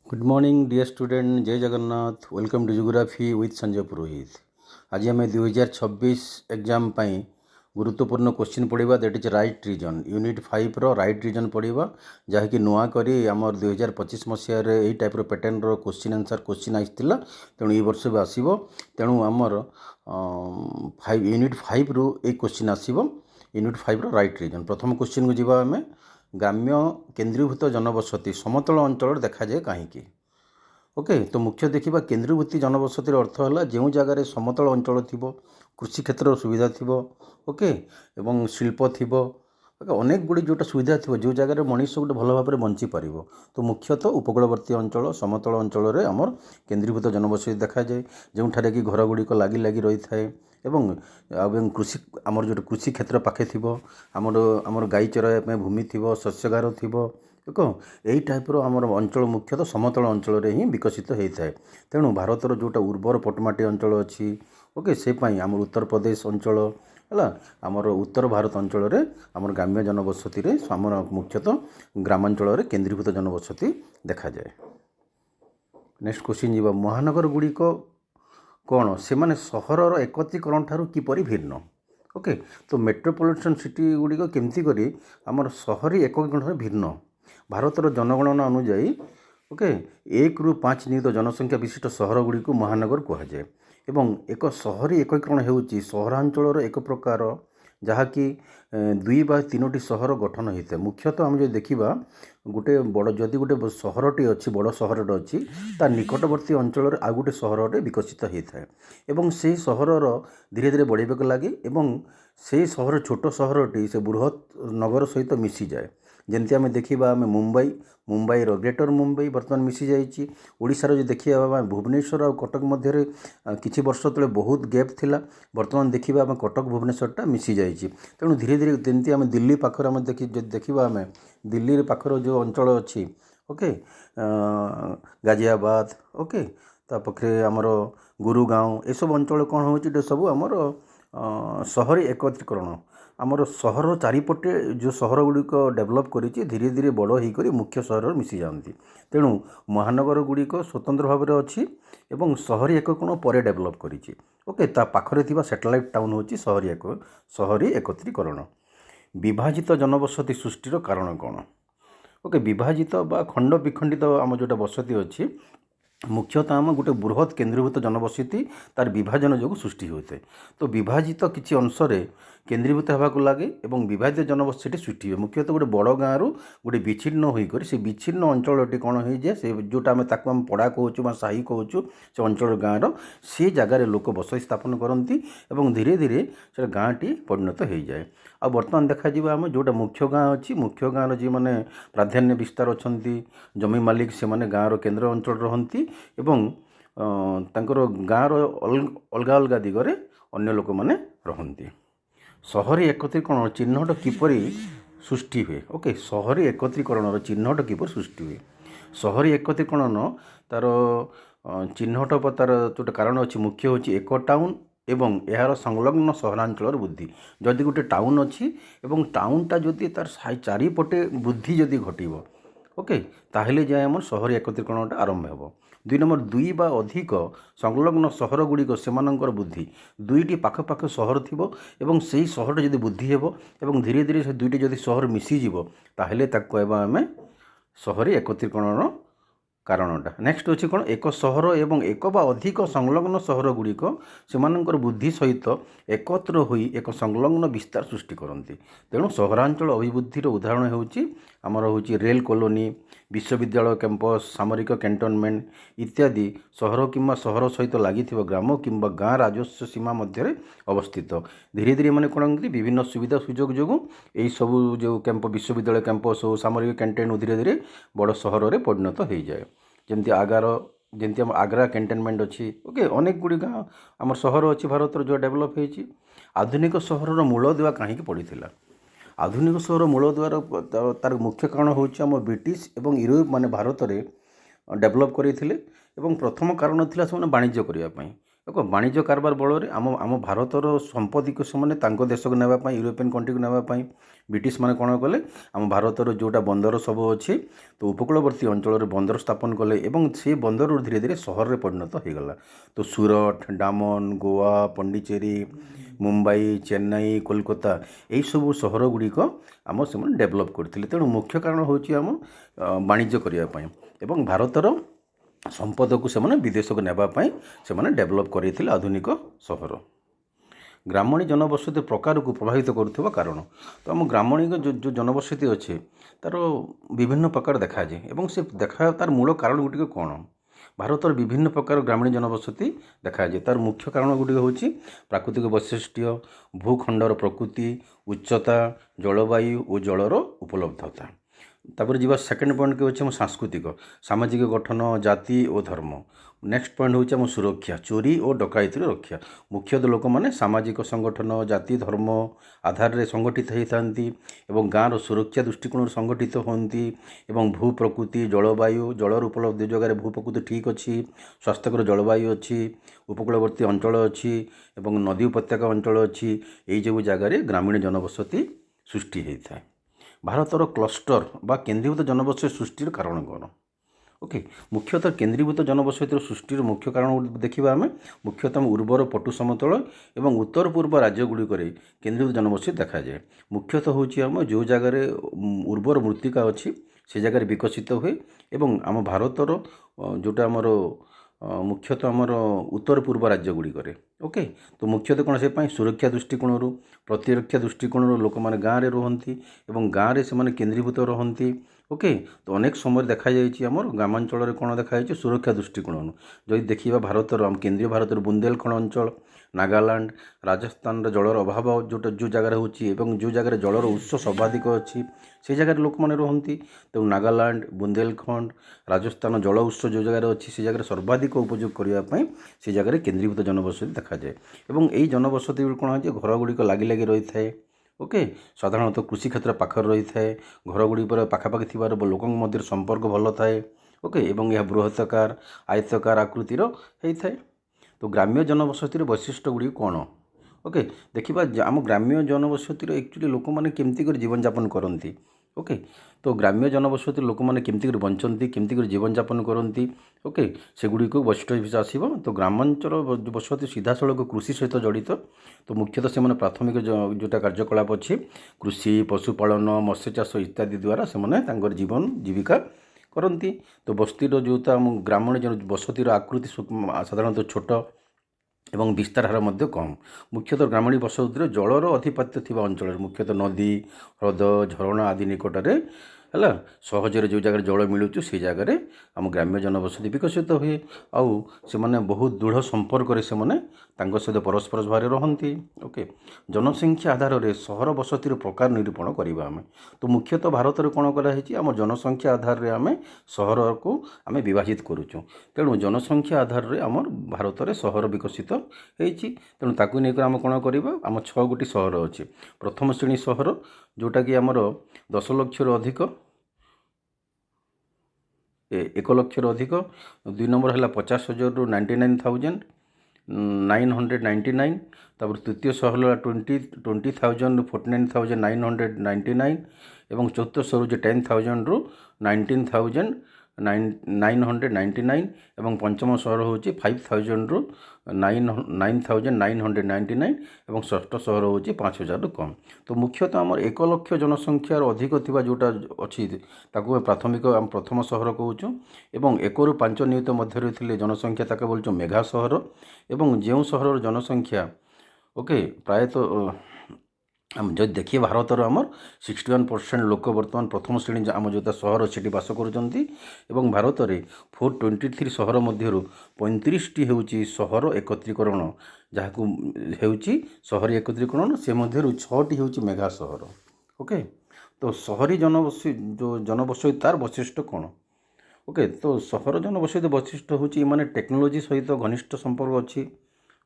Good morning dear student, जय Jagannath. Welcome to geography with Sanjay Purohit. आज आम 2026 एग्जाम पाई गुरुत्वपूर्ण क्वेश्चन पढ़ा, that is right region. Unit 5 रो राइट रीजन पढ़ा, जहाँकि नुआ करी आमर 2025 मसीह यही टाइप पैटर्न रो क्वेश्चन आंसर क्वेश्चन आसाला। तेणु ये वर्ष भी आसो। तेणु आमर यूनिट 5 रु एक क्वेश्चन आसो। यूनिट 5 रो राइट रीजन। प्रथम क्वेश्चन को जीवा आम ग्राम्य केन्द्रीभूत जनबसति समतल अंचल देखा जाए कहीं। ओके, तो मुख्य देखा केन्द्रीभूत जनबसतिर अर्थ है जो जगार समतल अंचल थी, कृषि क्षेत्र सुविधा थी, ओके, एवं शिल्प थी, अनेक गुड़ी जोटा सुविधा थी, जो जगार मनीष गोटे भल भाव में बंची पार। तो मुख्यतः उपकूलवर्ती अंचल समतल अंचल में आमर केन्द्रीभूत जनबसति देखा जाए, जो कि घर गुड़िक लगी लगी रही थाए एवं कृषि आमर जो कृषि क्षेत्र पाखे थी, आमर गाई चराइया भूमि थी, शस्यगार थी, देखो यही टाइप्र आमर अंचल मुख्यतः समतल अंचल में ही विकसित होता है। तेणु भारतर जोटा उर्वर पटमाटी अंचल अच्छी, ओके, से आम उत्तर प्रदेश अंचल है, आमर उत्तर भारत अंचल में आमर ग्राम्य जनबसति आमर मुख्यतः ग्रामांचल में केन्द्रीभूत जनबसति देखा जाए। नेक्स्ट क्वेश्चन जी, महानगर गुड़िक कौन से माने सहरर एकत्रीकरण ठारू किपरि भिन्न। ओके, तो मेट्रोपॉलिटन सिटी गुड़िक केमती करी आमर सहरी एकत्रीकरण भिन्न। भारतर जनगणना अनुजाई ओके 1 ରୁ 5 निहित जनसंख्या विशिष्ट सहर गुड़िक महानगर कहुए। एवं एक सहरी एकत्रीकरण होउची सहरांचल एक प्रकार जहाँकि 2 ବା 3ଟି सहर गठन होता है। मुख्यतः आम जो देखा गोटे बड़ जदि गोटे सहरटे अच्छी बड़ सहरटे अच्छी तार निकटवर्ती अंचल आउ गोटे सहरटे विकसित होता है एवं से सहरर धीरे धीरे बढ़ाक लगे एवं से सहर छोट सहरटी से बृहत नगर सहित मिसी जाए। जमती आम देखा आम मुंबईर ग्रेटर मुंबई बर्तमान मिसी जाइए। ओडिशार जो देखा भुवनेश्वर और कटक मध्य किछि वर्ष तले बहुत गैप थिला, बर्तमान देखा आम कटक भुवनेश्वरटा मिसी जाइए। तेणु धीरे धीरे जमती आम दिल्ली पाखर आम देखा आम दिल्ली पाखर जो अंचल अच्छी ओके गाजियाबाद ओके तापरे आमर गुरुगांव ये सब अंचल कौन हो सब आमर सहरी एकत्रीकरण आमर सहर चारिपटे जो सहर गुड़िक डेभलप करी धीरे धीरे बड़ होकर मुख्य सहर मिसी जाती। तेणु महानगर गुड़िक स्वतंत्र भाव में अच्छी एवं सहरी एकत्रीकरण पर डेभलप करी ओके ता पाखरे थिबा सैटेलाइट टाउन होची सहरी एकत्रीकरण। विभाजित जनबसति सृष्टिर कारण कौन। ओके, विभाजित बा खंड विखंडित आम जोटा बसति अच्छी मुख्यतः आम गोटे बृहत केन्द्रीभूत जनबसति तार विभाजन जो सृष्टि होता है। तो विभाजित किसी अंश केन्द्रीभूत होगा लगे और विभाजित जनबसति सृष्टि हुए। मुख्यतः गोटे बड़ गाँव गोटे विच्छिन्न होकर से विच्छिन्न अंचल कौन हो जाए से जोटा आम ताकू आम पड़ा कहूँ साही कहूँ से अंचल गाँव से जगार लोक बसति स्थापन करती और धीरे धीरे से गाँटी परिणत हो जाए। आ बर्तमान देखा आम जोटा मुख्य गाँ अच्छी मुख्य गाँव जी मैंने प्राधान्य विस्तार अच्छा जमी मालिक से मैंने गाँवर केन्द्र अंचल रहती एवं तांकर गाँवर अलग अलग दिगरे अन्य लोक मैंने रहती। सहरी एकत्रीकरण चिन्हट किपरि सृष्टि हुए। ओके, सहरी एकत्रीकरण चिन्हट किपरि सृष्टि हुए। सहरी एकत्रीकरण तार चिन्हट तार जो कारण अच्छी मुख्य हूँ एक टाउन एवं यार संलग्न सहरांचल वृद्धि। जदि गोटे टाउन अच्छी एवं टाउनटा जदि तार चारिपटे वृद्धि जदि घटव ओके ताहले जाए आम सहरी एकत्रीकरणटा आरंभ हो। 2 नंबर 2 बा अधिक संलग्न सहर गुड़िक सेमानंकर बुद्धि 2टी पाखपाख सहर थिबो एवं सेही सहर जदि बुद्धि हेबो एवं धीरे धीरे से 2टी जदि सहर मिसी जिवो ताहले ताको कहबा आमे सहरी एकत्रीकरण कारणटा। नेक्स्ट अच्छी कौन एक सहर एवं एक बा अधिक संलग्न सहर गुड़िक सेमानंकर बुद्धि सहित एकत्र होई एक संलग्न विस्तार सृष्टि करती। तेणु सहरांचल अभिवृद्धिर उदाहरण होउची आमर होउची रेल कॉलोनी विश्वविद्यालय कैंपस सामरिक कैंटनमेंट इत्यादि सहर किंबा सहर सहित लगी ग्राम किंबा गाँ राजस्व सीमा मध्य अवस्थित। धीरे धीरे मैंने कौन विभिन्न सुविधा सुजोग जो यही सब जो कैंप विश्वविद्यालय कैंपस हो सामरिक कैंटन धीरे धीरे बड़ सहर में परिणत हो जाए। जमती जमती आम आग्रा कैंटनमेंट अच्छी ओके अनेक गुड़ी गाँ आम सहर अच्छी भारत जो डेभलप होती। आधुनिक सहर मूल दुआ कहीं पड़ा। आधुनिक सहर मूल द्वार तार मुख्य कारण हूँ आम ब्रिटिश एवं यूरोप माने भारत में डेभलप करते प्रथम कारण था से वाणिज्य करने। ଦେଖ ବାଣିଜ୍ୟ କାରବାର ବଳରେ ଆମ ଭାରତର ସମ୍ପତ୍ତିକୁ ସେମାନେ ତାଙ୍କ ଦେଶକୁ ନେବା ପାଇଁ ୟୁରୋପିଆନ୍ କଣ୍ଟ୍ରିକୁ ନେବା ପାଇଁ ବ୍ରିଟିଶମାନେ କ'ଣ କଲେ ଆମ ଭାରତର ଯେଉଁଟା ବନ୍ଦର ସବୁ ଅଛି ତ ଉପକୂଳବର୍ତ୍ତୀ ଅଞ୍ଚଳରେ ବନ୍ଦର ସ୍ଥାପନ କଲେ ଏବଂ ସେ ବନ୍ଦରରୁ ଧୀରେ ଧୀରେ ସହରରେ ପରିଣତ ହୋଇଗଲା। ତ ସୁରଟ, ଡାମନ, ଗୋଆ, ପଣ୍ଡିଚେରୀ, ମୁମ୍ବାଇ, ଚେନ୍ନାଇ, କୋଲକାତା ଏହିସବୁ ସହର ଗୁଡ଼ିକ ସେମାନେ ଡେଭଲପ୍ କରିଥିଲେ। ତେଣୁ ମୁଖ୍ୟ କାରଣ ହେଉଛି ଆମ ବାଣିଜ୍ୟ କରିବା ପାଇଁ ଏବଂ ଭାରତର ସମ୍ପଦକୁ ସେମାନେ ବିଦେଶକୁ ନେବା ପାଇଁ ସେମାନେ ଡେଭଲପ୍ କରିଥିଲେ ଆଧୁନିକ ସହର। ଗ୍ରାମୀଣ ଜନବସତି ପ୍ରକାରକୁ ପ୍ରଭାବିତ କରୁଥିବା କାରଣ, ତ ଆମ ଗ୍ରାମୀଣ ଯେଉଁ ଜନବସତି ଅଛି ତା'ର ବିଭିନ୍ନ ପ୍ରକାର ଦେଖାଯାଏ ଏବଂ ସେ ତା'ର ମୂଳ କାରଣ ଗୁଡ଼ିକ କ'ଣ? ଭାରତର ବିଭିନ୍ନ ପ୍ରକାର ଗ୍ରାମୀଣ ଜନବସତି ଦେଖାଯାଏ। ତା'ର ମୁଖ୍ୟ କାରଣ ଗୁଡ଼ିକ ହେଉଛି ପ୍ରାକୃତିକ ବୈଶିଷ୍ଟ୍ୟ, ଭୂଖଣ୍ଡର ପ୍ରକୃତି, ଉଚ୍ଚତା, ଜଳବାୟୁ ଓ ଜଳର ଉପଲବ୍ଧତା। ତାପରେ ଯିବା ସେକେଣ୍ଡ ପଏଣ୍ଟ ହେଉଛି ଆମ ସାଂସ୍କୃତିକ, ସାମାଜିକ ଗଠନ, ଜାତି ଓ ଧର୍ମ। ନେକ୍ସଟ ପଏଣ୍ଟ ହେଉଛି ଆମ ସୁରକ୍ଷା, ଚୋରି ଓ ଡକାୟତିର ରକ୍ଷା। ମୁଖ୍ୟତଃ ଲୋକମାନେ ସାମାଜିକ ସଂଗଠନ, ଜାତି, ଧର୍ମ ଆଧାରରେ ସଂଗଠିତ ହୋଇଥାନ୍ତି ଏବଂ ଗାଁର ସୁରକ୍ଷା ଦୃଷ୍ଟିକୋଣରୁ ସଂଗଠିତ ହୁଅନ୍ତି ଏବଂ ଭୂ ପ୍ରକୃତି, ଜଳବାୟୁ, ଜଳର ଉପଲବ୍ଧ ଜାଗାରେ ଭୂ ପ୍ରକୃତି ଠିକ୍ ଅଛି, ସ୍ୱାସ୍ଥ୍ୟକର ଜଳବାୟୁ ଅଛି, ଉପକୂଳବର୍ତ୍ତୀ ଅଞ୍ଚଳ ଅଛି ଏବଂ ନଦୀ ଉପତ୍ୟକା ଅଞ୍ଚଳ ଅଛି, ଏଇ ଯେଉଁ ଜାଗାରେ ଗ୍ରାମୀଣ ଜନବସତି ସୃଷ୍ଟି ହୋଇଥାଏ। ଭାରତର କ୍ଲଷ୍ଟର ବା କେନ୍ଦ୍ରୀଭୂତ ଜନବସତି ସୃଷ୍ଟିର କାରଣ କ'ଣ? ଓକେ, ମୁଖ୍ୟତଃ କେନ୍ଦ୍ରୀଭୂତ ଜନବସତିର ସୃଷ୍ଟିର ମୁଖ୍ୟ କାରଣ ଦେଖିବା ଆମେ ମୁଖ୍ୟତଃ ଉର୍ବର ପଟୁ ସମତଳ ଏବଂ ଉତ୍ତର ପୂର୍ବ ରାଜ୍ୟଗୁଡ଼ିକରେ କେନ୍ଦ୍ରୀଭୂତ ଜନବସତି ଦେଖାଯାଏ। ମୁଖ୍ୟତଃ ହେଉଛି ଆମ ଯେଉଁ ଜାଗାରେ ଉର୍ବର ମୃତ୍ତିକା ଅଛି ସେ ଜାଗାରେ ବିକଶିତ ହୁଏ ଏବଂ ଆମ ଭାରତର ଯେଉଁଟା ଆମର ମୁଖ୍ୟତଃ ଆମର ଉତ୍ତର ପୂର୍ବ ରାଜ୍ୟଗୁଡ଼ିକରେ। ଓକେ, ତ ମୁଖ୍ୟତଃ କ'ଣ ସେ ପାଇଁ ସୁରକ୍ଷା ଦୃଷ୍ଟିକୋଣରୁ, ପ୍ରତିରକ୍ଷା ଦୃଷ୍ଟିକୋଣରୁ ଲୋକମାନେ ଗାଁରେ ରୁହନ୍ତି ଏବଂ ଗାଁରେ ସେମାନେ କେନ୍ଦ୍ରୀଭୂତ ରହନ୍ତି। ଓକେ, ତ ଅନେକ ସମୟରେ ଦେଖାଯାଇଛି ଆମର ଗ୍ରାମାଞ୍ଚଳରେ କ'ଣ ଦେଖାଯାଇଛି ସୁରକ୍ଷା ଦୃଷ୍ଟିକୋଣରୁ। ଯଦି ଦେଖିବା ଭାରତର କେନ୍ଦ୍ରୀୟ ଭାରତର ବୁନ୍ଦେଲଖଣ୍ଡ ଅଞ୍ଚଳ, ନାଗାଲାଣ୍ଡ, ରାଜସ୍ଥାନର ଜଳର ଅଭାବ ଯେଉଁ ଜାଗାରେ ହେଉଛି ଏବଂ ଯେଉଁ ଜାଗାରେ ଜଳର ଉତ୍ସ ସର୍ବାଧିକ ଅଛି ସେ ଜାଗାରେ ଲୋକମାନେ ରୁହନ୍ତି। ତେଣୁ ନାଗାଲାଣ୍ଡ, ବୁନ୍ଦେଲଖଣ୍ଡ, ରାଜସ୍ଥାନ ଜଳ ଉତ୍ସ ଯେଉଁ ଜାଗାରେ ଅଛି ସେ ଜାଗାରେ ସର୍ବାଧିକ ଉପଯୋଗ କରିବା ପାଇଁ ସେ ଜାଗାରେ କେନ୍ଦ୍ରୀଭୂତ ଜନବସତି ଦେଖାଯାଏ ଏବଂ ଏହି ଜନବସତି କ'ଣ ହେଉଛି ଘରଗୁଡ଼ିକ ଲାଗି ଲାଗି ରହିଥାଏ। ଓକେ, ସାଧାରଣତଃ କୃଷି କ୍ଷେତ୍ର ପାଖରେ ରହିଥାଏ, ଘରଗୁଡ଼ିକର ପାଖାପାଖି ଥିବାର ଲୋକଙ୍କ ମଧ୍ୟରେ ସମ୍ପର୍କ ଭଲ ଥାଏ। ଓକେ, ଏବଂ ଏହା ବୃହତ୍ତକାର ଆୟତକାର ଆକୃତିର ହୋଇଥାଏ। ତ ଗ୍ରାମ୍ୟ ଜନବସତିର ବୈଶିଷ୍ଟ୍ୟ ଗୁଡ଼ିକ କ'ଣ? ଓକେ, ଦେଖିବା ଆମ ଗ୍ରାମ୍ୟ ଜନବସତିର ଆକ୍ଚୁଆଲି ଲୋକମାନେ କେମିତି କରି ଜୀବନଯାପନ କରନ୍ତି। ଓକେ, ତ ଗ୍ରାମ୍ୟ ଜନବସତିର ଲୋକମାନେ କେମିତି କରି ବଞ୍ଚନ୍ତି, କେମିତି କରି ଜୀବନଯାପନ କରନ୍ତି। ଓକେ, ସେଗୁଡ଼ିକ ବୈଶିଷ୍ଟ୍ୟ ହିସାବରେ ଆସିବ। ତ ଗ୍ରାମାଞ୍ଚଳ ବସତି ସିଧାସଳଖ କୃଷି ସହିତ ଜଡ଼ିତ। ତ ମୁଖ୍ୟତଃ ସେମାନେ ପ୍ରାଥମିକ ଯେଉଁଟା କାର୍ଯ୍ୟକଳାପ ଅଛି କୃଷି, ପଶୁପାଳନ, ମତ୍ସ୍ୟ ଚାଷ ଇତ୍ୟାଦି ଦ୍ୱାରା ସେମାନେ ତାଙ୍କର ଜୀବନ ଜୀବିକା କରନ୍ତି। ତ ବସ୍ତିର ଯେଉଁଟା ଆମ ଗ୍ରାମୀଣ ବସତିର ଆକୃତି ସାଧାରଣତଃ ଛୋଟ ଏବଂ ବିସ୍ତାର ହାର ମଧ୍ୟ କମ୍। ମୁଖ୍ୟତଃ ଗ୍ରାମୀଣ ବସତିରେ ଜଳର ଅଧିପତ୍ୟ ଥିବା ଅଞ୍ଚଳରେ ମୁଖ୍ୟତଃ ନଦୀ, ହ୍ରଦ, ଝରଣା ଆଦି ନିକଟରେ ହେଲା ସହଜରେ ଯେଉଁ ଜାଗାରେ ଜଳ ମିଳୁଛି ସେହି ଜାଗାରେ ଆମ ଗ୍ରାମ୍ୟ ଜନବସତି ବିକଶିତ ହୁଏ ଆଉ ସେମାନେ ବହୁତ ଦୃଢ଼ ସମ୍ପର୍କରେ ସେମାନେ ତାଙ୍କ ସହିତ ପରସ୍ପର ଭାବରେ ରହନ୍ତି। ଓକେ, ଜନସଂଖ୍ୟା ଆଧାରରେ ସହର ବସତିର ପ୍ରକାର ନିରୂପଣ କରିବା ଆମେ। ତ ମୁଖ୍ୟତଃ ଭାରତରେ କ'ଣ କରାହେଇଛି ଆମ ଜନସଂଖ୍ୟା ଆଧାରରେ ଆମେ ସହରକୁ ଆମେ ବିଭାଜିତ କରୁଛୁ। ତେଣୁ ଜନସଂଖ୍ୟା ଆଧାରରେ ଆମର ଭାରତରେ ସହର ବିକଶିତ ହେଇଛି। ତେଣୁ ତାକୁ ନେଇକରି ଆମେ କ'ଣ କରିବା ଆମ 6ଗୋଟି ସହର ଅଛି। ପ୍ରଥମ ଶ୍ରେଣୀ ସହର ଯେଉଁଟାକି ଆମର 10 ଲକ୍ଷରୁ ଅଧିକ, 1 ଲକ୍ଷରୁ ଅଧିକ। 2 ନମ୍ବର ହେଲା 50,000ରୁ 99,999। ତାପରେ ତୃତୀୟ ସହର ହେଲା 20,000ରୁ 49,999 ଏବଂ ଚତୁର୍ଥ ସହର ହେଉଛି 10,000ରୁ 19,999 ଏବଂ ପଞ୍ଚମ ସହର ହେଉଛି 5,000ରୁ 9,999 ଏବଂ ଷଷ୍ଠ ସହର ହେଉଛି 5,000ରୁ କମ୍। ତ ମୁଖ୍ୟତଃ ଆମର 1 ଲକ୍ଷ ଜନସଂଖ୍ୟାର ଅଧିକ ଥିବା ଯେଉଁଟା ଅଛି ତାକୁ ପ୍ରାଥମିକ ଆମ ପ୍ରଥମ ସହର କହୁଛୁ ଏବଂ 1ରୁ 5 ନିୟୁତ ମଧ୍ୟରେ ଥିଲେ ଜନସଂଖ୍ୟା ତାକୁ ବୋଲୁଛୁ ମେଘା ସହର ଏବଂ ଯେଉଁ ସହରର ଜନସଂଖ୍ୟା ଓକେ ପ୍ରାୟତଃ ଯଦି ଦେଖିବେ ଭାରତର ଆମର 61% ଲୋକ ବର୍ତ୍ତମାନ ପ୍ରଥମ ଶ୍ରେଣୀ ଆମ ଯେଉଁଟା ସହର ସେଠି ବାସ କରୁଛନ୍ତି ଏବଂ ଭାରତରେ 423 ସହର ମଧ୍ୟରୁ 35ଟି ହେଉଛି ସହର ଏକତ୍ରୀକରଣ, ଯାହାକୁ ହେଉଛି ସହରୀ ଏକତ୍ରୀକରଣ। ସେ ମଧ୍ୟରୁ 6ଟି ହେଉଛି ମେଘା ସହର। ଓକେ, ତ ସହରୀ ଜନବସତି ତାର ବୈଶିଷ୍ଟ୍ୟ କ'ଣ? ଓକେ, ତ ସହର ଜନବସତି ବୈଶିଷ୍ଟ୍ୟ ହେଉଛି ଏମାନେ ଟେକ୍ନୋଲୋଜି ସହିତ ଘନିଷ୍ଠ ସମ୍ପର୍କ ଅଛି।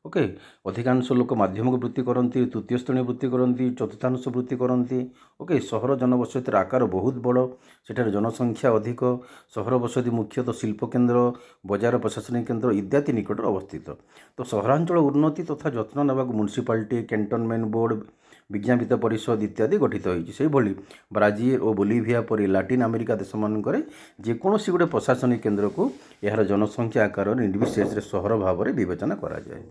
ओके अधिकांश लोक माध्यमिक वृत्ति करती तृतीय श्रेणी वृत्ति करती चतुर्थांश वृत्ति करती ओके सहर जनबसतिर आकार बहुत बड़ सेठार जनसंख्या अधिक सहर बसति मुख्यतः शिल्प केन्द्र बजार प्रशासनिक केन्द्र इत्यादि निकट अवस्थित तो सहरांचल उन्नति तथा जत्न नेबाक म्युनिसिपालिटी कैंटनमेंट बोर्ड विज्ञापित परिषद इत्यादि गठित होती ब्राजिल और बोलिविया परी लाटिन अमेरिका देश मानक जेकोसी गोटे प्रशासनिक केन्द्र को यार जनसंख्या आकार निर्विशेष सहर भाव में विवेचना कराए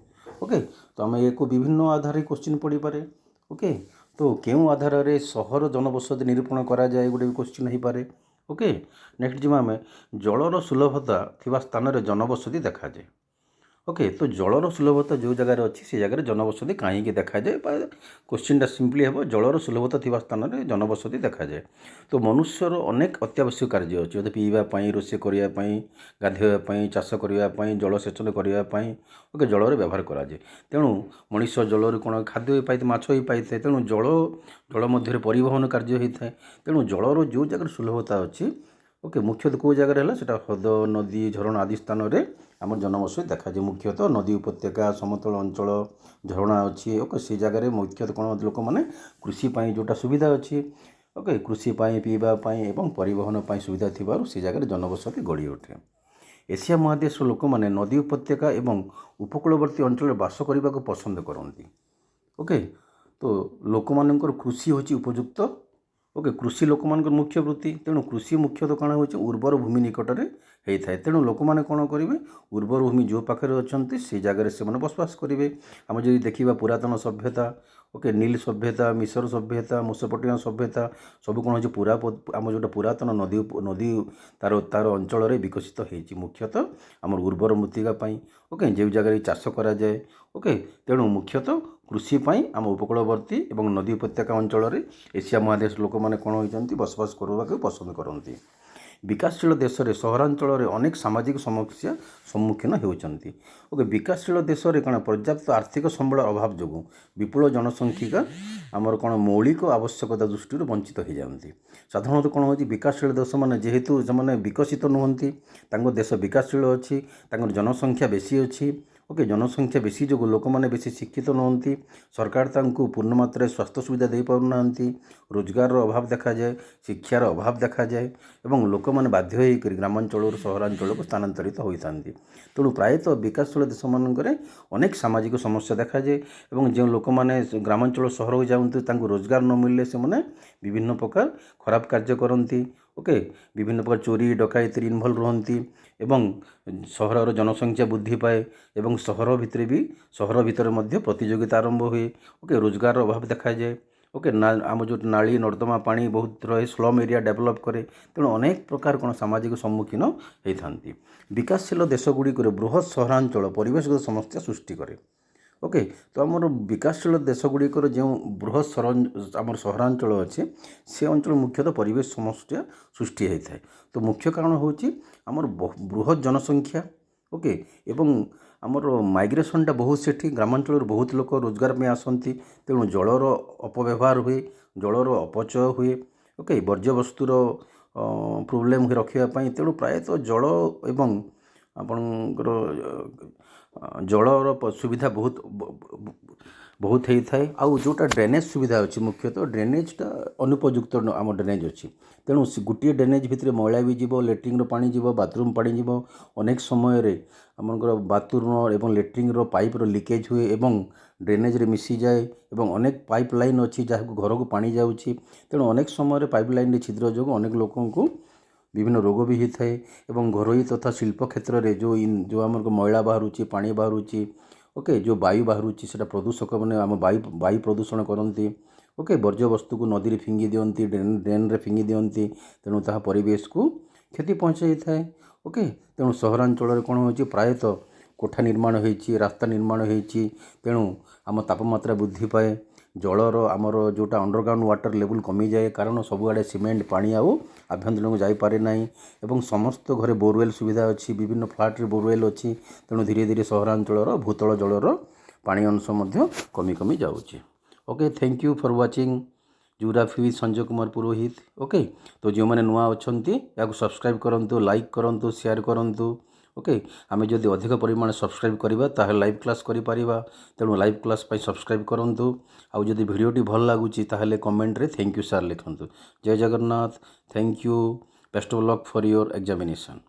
ओके तो आम एक विभिन्न आधार क्वेश्चन पढ़ी पारे ओके तो क्यों आधार रे सहर जनबसति निरूपण कराए गोटे क्वेश्चन हो पारे ओके नेक्स्ट जी आम जलर सुलभता थिबा स्थान रे जनबसति देखा जाए ओके तो जलर सुलभता जो जगार अच्छी से जगह जनबसति कहीं देखा जाए क्वेश्चन सिंपली हे जलर सुलभता थिबा स्थान रे जनबसति देखा जाए तो मनुष्यर अनेक अत्यावश्यक कार्य अच्छे पीवाई रोषे करने गाधोवाई चाष करने जलसेचन करने ओके जलर व्यवहार कराए तेणु मनीष जल कौन खाद्य पाई माछ ही पाई तेणु जल मध्य परिवहन कार्य होता है तेणु जलर जो जगह सुलभता अच्छी ओके मुख्यतः कौ जगार है ह्रद नदी झरणा आदि स्थान में आम जनबसति देखा जाए मुख्यतः नदी उपत्यका समतल अंचल झरणा अच्छी ओके से जगह मुख्यतः कौन लोक मैंने कृषि जोटा सुविधा अच्छी ओके कृषि पीवाई एवं परिवहन सुविधा थी से जगह जनबसति गढ़ी उठे एशिया महादेश लोक मैंने नदी उपत्यका एवं उपकूलवर्ती अंचल बास करने को पसंद करती ओके तो लोक मानकर कृषि होची उपयुक्त ओके कृषि लोक मानकर मुख्य वृत्ति तेणु कृषि मुख्यतः कौन हो उर्वर भूमि निकट में होता है तेणु लोक मैंने कौन करेंगे उर्वर भूमि जो पाखे अच्छा से जगह से बसवास करेंगे आम जो देखा पुरातन सभ्यता ओके नील सभ्यता मिसर सभ्यता मेसोपोटामिया सभ्यता सब कौन हो पूरा आम जो पुरातन नदी नदी तार तार अंचल विकसित होती मुख्यतः आम उर्वर मृत्तिका ओके जो जगह चाष कराए ओके तेणु मुख्यतः कृषि आम उपकूलवर्ती और नदी उपत्यका अंचल एशिया महादेश लोक मैंने कौन होती बसवास करने को पसंद करती विकासशील देश में सहरांचल अनेक सामाजिक समस्या सम्मुखीन होती ओके विकासशील देश में कौन पर्याप्त आर्थिक संबल अभाव जो विपुल जनसंख्या आमर कौन मौलिक आवश्यकता दृष्टि वंचित हो जाती साधारणतः कौन हो विकासशील देश मैंने जेहेतु से विकसित नुहति देश विकासशील अच्छी जनसंख्या बेसी अच्छी ओके जनसंख्या बेसी जो लोक मैंने बेसी शिक्षित नुहति सरकार पूर्ण मात्रा स्वास्थ्य सुविधा दे पारना रोजगार अभाव देखा जाए शिक्षार अभाव देखा जाए और लोक मैंने बाध्य होकर ग्रामांचल सहरांचल को स्थानांतरित होता तेणु प्रायतः विकासशील देश मानक अनेक सामाजिक समस्या देखा जाए और जो लोक मैंने ग्रामांचल सहर को जाऊँ रोजगार न मिलने से विभिन्न प्रकार खराब कार्य करती ओके विभिन्न प्रकार चोरी डकैती इनवल्व रहती एवं सहर जनसंख्या वृद्धि पाए एवं सहर भितर भी सहर भितर मध्य प्रतियोगिता आरंभ हुए ओके रोजगार अभाव देखा जाए ओके आम जो नाली नर्दमा पानी बहुत रहे स्लम एरिया डेभलप करे तेणु अनेक प्रकार कौन सामाजिक सम्मुखीन होता विकासशील देशगुड़िक बृहत सहरांचल परिवेशगत समस्या सृष्टि करे ओके तो आमर विकासशील देशगुड़िकर जो बृहत आम सहरांचल अच्छे से अंचल मुख्यतः परिवेश समस्या सृष्टि होता है तो मुख्य कारण हूँ आमर बृहत जनसंख्या ओके एवं आमर माइग्रेशनटा बहुत से ग्रामांचल बहुत लोक रोजगार में आसती तेणु जलर अपव्यवहार हुए जलर अपचय हुए ओके वर्ज्यवस्तुर प्रोब्लेम रखापी तेणु प्रायतः जल एवं आपणकर जलर सुविधा बहुत बहुत होता है आउ जोटा ड्रेनेज सुविधा अच्छी मुख्यतः ड्रेनेजटा अनुपयुक्त आम ड्रेनेज अच्छी तेणु गोटे ड्रेनेज भितर मैला भी जीव लेट्रिन पानी जीव बाथरूम पानी जीव अनेक समय आमर बाथरूम और लेट्रिन पाइप लिकेज हुए एवं ड्रेनेज रे मिसी जाए एवं अनेक पाइप लाइन अच्छी जहाँ घर को पानी जाऊँगी तेणु अनेक समय पाइप लाइन छिद्र जो अनेक लोकों को विभिन्न रोग भी होता है एवं घरोई तथा शिल्प क्षेत्र में जो आम मैला बाहर पानी बाहर ओके जो वायु बाहर से प्रदूषक मैंने आम वायु प्रदूषण करती ओके वर्ज्य वस्तु को नदी में फिंगी दिंती ड्रेन रे फिंगी दिंती तेणु ता परिवेश को क्षति पहुँचाई थाए ओके तेणु सहरांचल कौन हो प्रायतः कोठा निर्माण होती रास्ता निर्माण होती तेणु आम तापमात्रा वृद्धि पाए जलर आमर जोटा अंडरग्राउंड वाटर लेवल कमी जाए कारण सबुआड़े सीमेंट पानी आउ आभ्यंतर को जापे ना एवं समस्त घरे बोरवेल सुविधा अच्छी विभिन्न फ्लाट बोरवेल अच्छी तेणु धीरे धीरे सहरांचल भूतल जलर पानी अंश कमी कमी जाऊँगी okay thank you for watching geography with Sanjay Kumar Purohit okay तो जो मैंने नुआ अच्छा या सब्सक्राइब करूँ लाइक करूँ शेयर करूँ ओके आम जदि अधिक परिमाण सब्सक्राइब करवा ताहेले लाइव क्लास करिपरिबा तेणु लाइव क्लास पाई सब्सक्राइब करंतु आउ जदि वीडियोटी भल लागुची ताहेले कमेंट रे थैंक यू सर लिखंतु। जय Jagannath, thank you, best of luck for your examination.